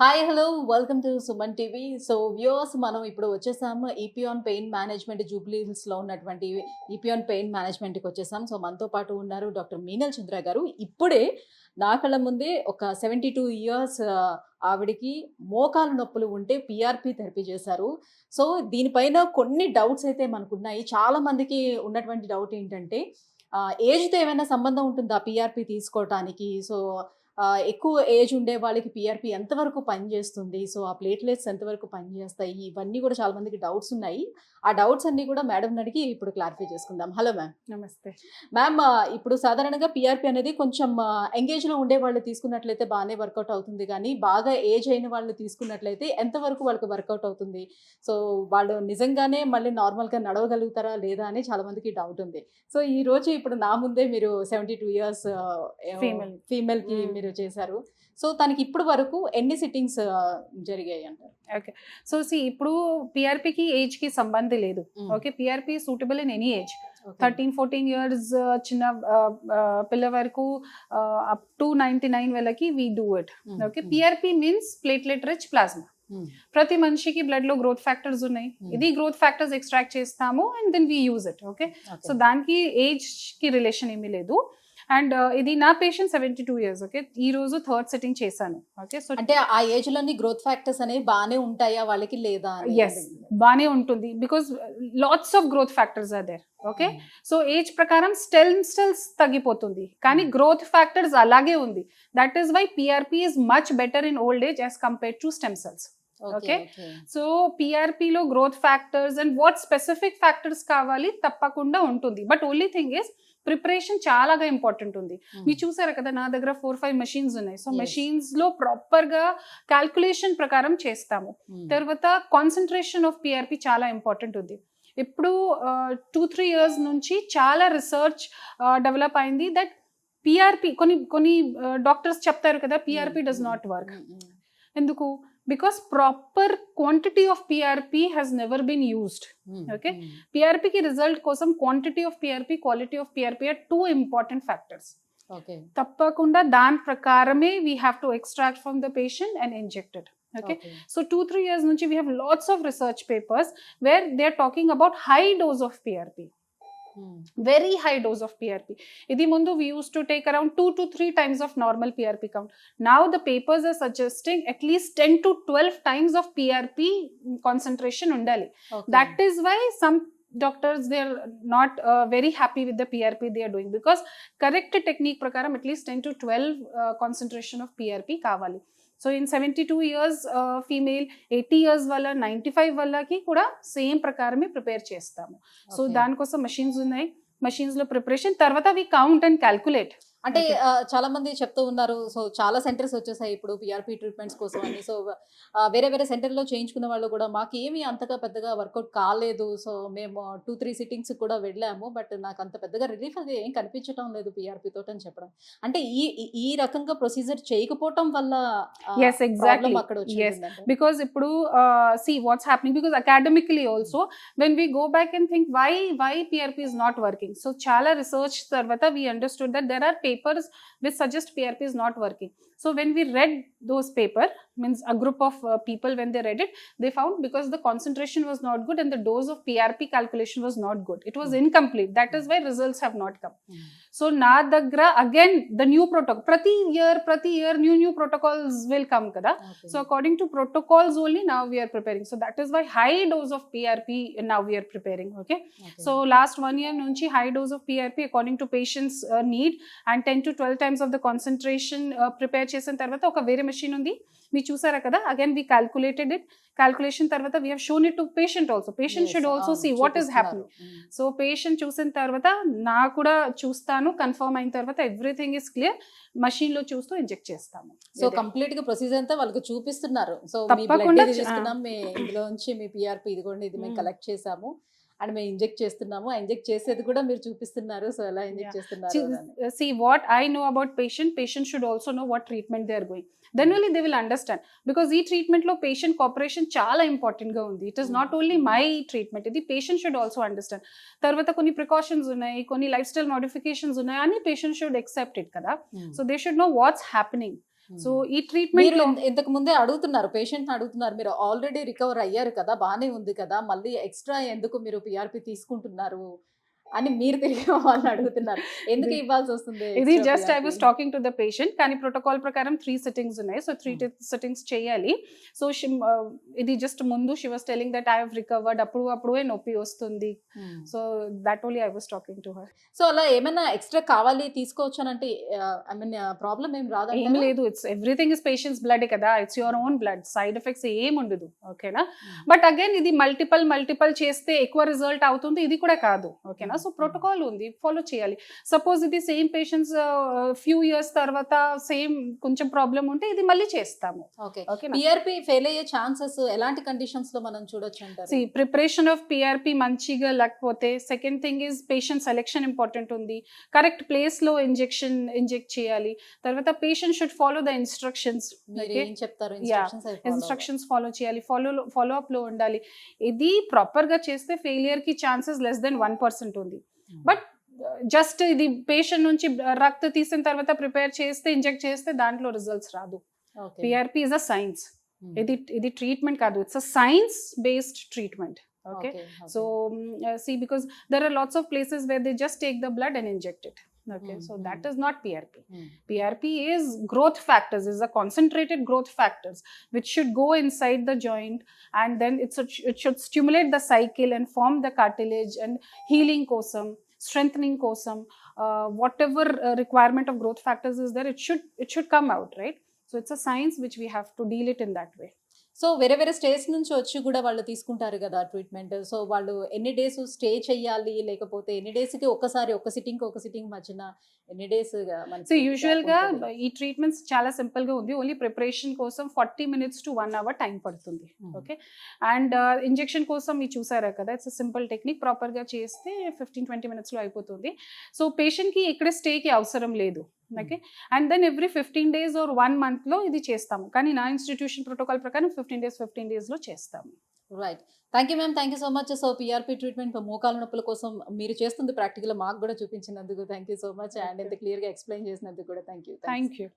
Hi hello welcome to Suman TV. So viewers, మనం ఇప్పుడు వచ్చేసాము ఈపియాన్ పెయిన్ మేనేజ్మెంట్ జూబ్లీ హిల్స్లో ఉన్నటువంటి ఈపియాన్ పెయిన్ మేనేజ్మెంట్కి వచ్చేసాం. సో మనతో పాటు ఉన్నారు డాక్టర్ మీనల్ చంద్ర గారు. ఇప్పుడే నా కళ్ళ ముందే ఒక 72 ఇయర్స్ ఆవిడికి మోకాలు నొప్పులు ఉంటే పిఆర్పి థెరపీ చేశారు. సో దీనిపైన కొన్ని డౌట్స్ అయితే మనకున్నాయి. చాలా మందికి ఉన్నటువంటి డౌట్ ఏంటంటే ఏజ్తో ఏమైనా సంబంధం ఉంటుందా పిఆర్పి తీసుకోవటానికి? సో ఎక్కువ ఏజ్ ఉండే వాళ్ళకి పిఆర్పి ఎంతవరకు పనిచేస్తుంది? సో ఆ ప్లేట్లెట్స్ ఎంతవరకు పనిచేస్తాయి? ఇవన్నీ కూడా చాలా మందికి డౌట్స్ ఉన్నాయి. ఆ డౌట్స్ అన్నీ కూడా మేడంని అడిగి ఇప్పుడు క్లారిఫై చేసుకుందాం. Hello ma'am. నమస్తే మ్యామ్, ఇప్పుడు సాధారణంగా పిఆర్పి అనేది కొంచెం ఎంగేజ్లో ఉండే వాళ్ళు తీసుకున్నట్లయితే బాగానే వర్కౌట్ అవుతుంది, కానీ బాగా ఏజ్ అయిన వాళ్ళు తీసుకున్నట్లయితే ఎంతవరకు వాళ్ళకి వర్కౌట్ అవుతుంది? సో వాళ్ళు నిజంగానే మళ్ళీ నార్మల్గా నడవగలుగుతారా లేదా అని చాలా మందికి డౌట్ ఉంది. సో ఈ రోజు ఇప్పుడు నా ముందే మీరు 72 ఇయర్స్ ఫీమేల్కి మీరు చేశారు. సో తనకి ఇప్పుడు వరకు ఎన్ని సిట్టింగ్స్ జరిగాయి అంటారు? ఓకే, సో ఇప్పుడు పిఆర్పికి ఏజ్ కి సంబంధం లేదు. Okay, PRP suitable in any age. 13-14 years చిన్న పిల్ల వరకు అప్ టు 99 వాళ్ళకి we do it. Okay, PRP means platelet rich plasma. ప్రతి మనిషికి బ్లడ్ లో గ్రోత్ ఫ్యాక్టర్స్ ఉన్నాయి. ఇది గ్రోత్ ఫ్యాక్టర్స్ ఎక్స్ట్రాక్ట్ చేస్తాము and then we use it. Okay, so దానికి ఏజ్ కి రిలేషన్ ఏమీ లేదు. అండ్ ఇది నా పేషెంట్ 72 ఇయర్స్. ఓకే, ఈ రోజు థర్డ్ సిట్టింగ్ చేశాను. ఓకే, సో అంటే ఆ ఏజ్ లోని గ్రోత్ ఫ్యాక్టర్స్ అనేవి బాగానే ఉంటాయా వాళ్ళకి లేదా? ఎస్, బాగానే ఉంటుంది because lots of growth factors are there. Okay, so age ప్రకారం సెల్స్ తగ్గిపోతుంది కానీ గ్రోత్ ఫ్యాక్టర్స్ అలాగే ఉంది. That is why PRP is much better in old age as compare to stem cells. Okay, so పిఆర్పిలో growth factors and what specific factors కావాలి తప్పకుండా ఉంటుంది. But only thing is preparation చాలా important ఉంది. మీరు చూసారు కదా, నా దగ్గర 4-5 మెషిన్స్ ఉన్నాయి. సో మెషిన్స్ లో ప్రాపర్ గా క్యాల్కులేషన్ ప్రకారం చేస్తాము. తర్వాత కాన్సన్ట్రేషన్ ఆఫ్ పిఆర్పి చాలా ఇంపార్టెంట్ ఉంది. ఇప్పుడు 2-3 ఇయర్స్ నుంచి చాలా రీసెర్చ్ డెవలప్ అయింది దట్ పిఆర్పి కొన్ని డాక్టర్స్ చెప్తారు కదా పిఆర్పి డస్ నాట్ వర్క్. ఎందుకు? Because proper quantity of PRP has never been used. Okay, PRP ki result kosam quantity of PRP, quality of PRP are two important factors. Okay, tappakunda dan prakarame we have to extract from the patient and inject it. Okay, so 2-3 years nunchi we have lots of research papers where they are talking about high dose of PRP. Very high dose of PRP. Idi mundu we used to take around 2 to 3 times of normal PRP count. Now the papers are suggesting at least 10 to 12 times of PRP concentration undali. Okay. That is why some doctors, they are not very happy with the PRP they are doing, because correct technique prakaram at least 10 to 12 concentration of PRP kavali. So in 72 years female, 80 years వాళ్ళ, 95 వాళ్ళకి కూడా same ప్రకారమే prepare చేస్తాము. So దానికోసం machines ఉన్నాయి. Machines లో preparation తర్వాత వి count and calculate. అంటే చాలా మంది చెప్తూ ఉన్నారు, సో చాలా సెంటర్స్ వచ్చేసాయి ఇప్పుడు పిఆర్పి ట్రీట్మెంట్స్ కోసం అని. సో వేరే వేరే సెంటర్లో చేయించుకున్న వాళ్ళు కూడా మాకు ఏమీ అంతగా పెద్దగా వర్కౌట్ కాలేదు, సో మేము 2-3 సిట్టింగ్స్ కూడా వెళ్ళాము, బట్ నాకు అంత పెద్దగా రిలీఫ్ అది ఏం కనిపించడం లేదు పిఆర్పి తోటి అని చెప్పడం. అంటే ఈ రకంగా ప్రొసీజర్ చేయకపోవటం వల్ల అక్కడ వచ్చింది. బికాస్ ఇప్పుడు see what's happening, because academically also when we go back and think why PRP is not working, so chala research tarvata we understood that there are papers which suggest PRP is not working. So when we read those paper, means a group of people, when they read it, they found because the concentration was not good and the dose of PRP calculation was not good, it was incomplete. That is why results have not come. So na dagra again the new protocol, prati year new protocols will come kada. So according to protocols only now we are preparing. So that is why high dose of PRP now we are preparing. Okay, so last 1 year nunchi high dose of PRP according to patients need and 10 to 12 times of the concentration prepare చేసిన తర్వాత ఒక వేరే machine ఉంది, మీరు చూసారా కదా. Again we calculated it. Calculation తర్వాత we have shown it to patient also. Patient should also see what is happening. So patient చూసిన తర్వాత నా కూడా చూస్తాను, కన్ఫర్మ్ అయిన తర్వాత ఎవ్రీథింగ్ ఇస్ క్లియర్, మషిన్ లో చూస్తూ ఇంజెక్ట్ చేస్తాము. సో కంప్లీట్ గా ప్రొసీజర్ అంతా వాళ్ళకి చూపిస్తున్నారు. సో తప్పకుండా తీసుకున్నాం మీ ఇందులో నుంచి మీ పిఆర్పి ఇదిగోండి, ఇది మేము కలెక్ట్ చేసాము అండ్ మేము ఇంజెక్ట్ చేస్తున్నాము, ఆ ఇంజెక్ట్ చేసేది కూడా మీరు చూపిస్తున్నారు. సో ఎలా ఇంజెక్ట్ చేస్తున్నారు అని. See what I know about patient should also know what treatment they are going. Then only they will understand, because ఈ treatment లో patient cooperation చాలా important గా ఉంది. It is not only my treatment, ఇది patient should also understand. తర్వాత కొన్ని precautions ఉన్నాయి, కొన్ని లైఫ్ స్టైల్ మోడిఫికేషన్స్ ఉన్నాయి అని patient should accept it కదా. So they should know what's happening. So ఈ ట్రీట్మెంట్ మీరు లో ఇంతకు ముందే అడుగుతున్నారు, పేషెంట్ అడుగుతున్నారు, మీరు ఆల్రెడీ రికవర్ అయ్యారు కదా, బానే ఉంది కదా, మళ్ళీ ఎక్స్ట్రా ఎందుకు మీరు పిఆర్పి తీసుకుంటున్నారు అని మీరు తిరిగి వాళ్ళని అడుగుతున్నారు. ఎందుకు ఇవ్వాల్సి వస్తుంది ఇది extra just I PRP? Was talking to the patient, కానీ ప్రోటోకాల్ ప్రకారం 3 సిట్టింగ్స్ ఉన్నాయి. సో 3 సిట్టింగ్స్ చేయాలి. సో ఇది జస్ట్ ముందు she was telling that I have recovered, అప్పుడే నొప్పి వస్తుంది. So that only I was talking to her. So అలా ఏమైనా ఎక్స్ట్రా కావాలి తీసుకోవచ్చు అని అంటే ఐ మీన్ ప్రాబ్లం ఏం ఏం రాదండి? లేదు, it's everything is patient's blood కదా, it's your own blood, side effects ఏం ఉండదు. ఓకేనా? బట్ అగైన్ ఇది మల్టిపల్ చేస్తే ఎక్కువ రిజల్ట్ అవుతుంది, ఇది కూడా కాదు. ఓకేనా? సో ప్రోటోకాల్ ఉంది, ఫాలో చేయాలి. సపోజ్ ఇది సేమ్ పేషెంట్స్ ఫ్యూ ఇయర్స్ తర్వాత సేమ్ కొంచెం ప్రాబ్లం ఉంటే ఇది మళ్ళీ చేస్తాము. ఓకే. ఓకేనా? పిఆర్పి ఫెయిల్ అయ్యే ఛాన్సెస్ ఎలాంటి కండిషన్స్ లో మనం చూడొచ్చు అంటారు? ప్రిపరేషన్ ఆఫ్ పిఆర్పి మంచిగా లేకపోతే, second thing is patient selection important ఉంది, కరెక్ట్ ప్లేస్ లో ఇంజెక్ట్ చేయాలి. తర్వాత patient should follow the instructions. మీరు ఏం చెప్తారు? ఇన్స్ట్రక్షన్స్ ఫాలో చేయాలి, ఫాలో అప్ లో ఉండాలి. ఇది ప్రాపర్ గా చేస్తే ఫెయిలియర్ కి ఛాన్సెస్ లెస్ దెన్ 1% ఉంది. బట్ జస్ట్ ఇది పేషెంట్ నుంచి రక్త తీసిన తర్వాత ప్రిపేర్ చేస్తే ఇంజెక్ట్ చేస్తే దాంట్లో రిజల్ట్స్ రాదు. పిఆర్పి ఇస్ అ సైన్స్, ఇది ట్రీట్మెంట్ కాదు, it's a science based treatment. Okay, so see, because there are lots of places where they just take the blood and inject it. Okay, so that is not PRP. PRP is growth factors, is a concentrated growth factors which should go inside the joint, and then it should stimulate the cycle and form the cartilage and healing kosam, strengthening kosam, whatever requirement of growth factors is there, it should come out, right? So it's a science which we have to deal it in that way. So వేరే states నుంచి వచ్చి కూడా వాళ్ళు తీసుకుంటారు కదా treatment. So వాళ్ళు ఎన్ని days stay చేయాలి, లేకపోతే ఎన్ని డేస్ కి ఒక సిట్టింగ్ మధ్యన ఎన్ని డేస్? సో యూజువల్ గా ఈ ట్రీట్మెంట్స్ చాలా సింపుల్ గా ఉంది. ఓన్లీ ప్రిపరేషన్ కోసం 40 minutes to 1 hour టైం పడుతుంది. ఓకే, అండ్ ఇంజెక్షన్ కోసం మీరు చూసారా కదా, ఇట్స్ సింపుల్ టెక్నిక్, ప్రాపర్ గా చేస్తే 15-20 minutes లో అయిపోతుంది. సో పేషెంట్ కి ఇక్కడ స్టే కి అవసరం లేదు. Okay, and then every 15 days or 1 month లో ఇది చేస్తాము, కానీ నా ఇన్స్టిట్యూషన్ ప్రోటోకాల్ ప్రకారం 15 days లో చేస్తాము. Right, thank you ma'am, thank you so much. So PRP treatment మోకాల నొప్పుల కోసం మీరు చేస్తుంది ప్రాక్టికల్ మాకు కూడా చూపించినందుకు thank you so much, and ఇంత క్లియర్ గా ఎక్స్ప్లెయిన్ చేసినందుకు కూడా థ్యాంక్ యూ. Thank you.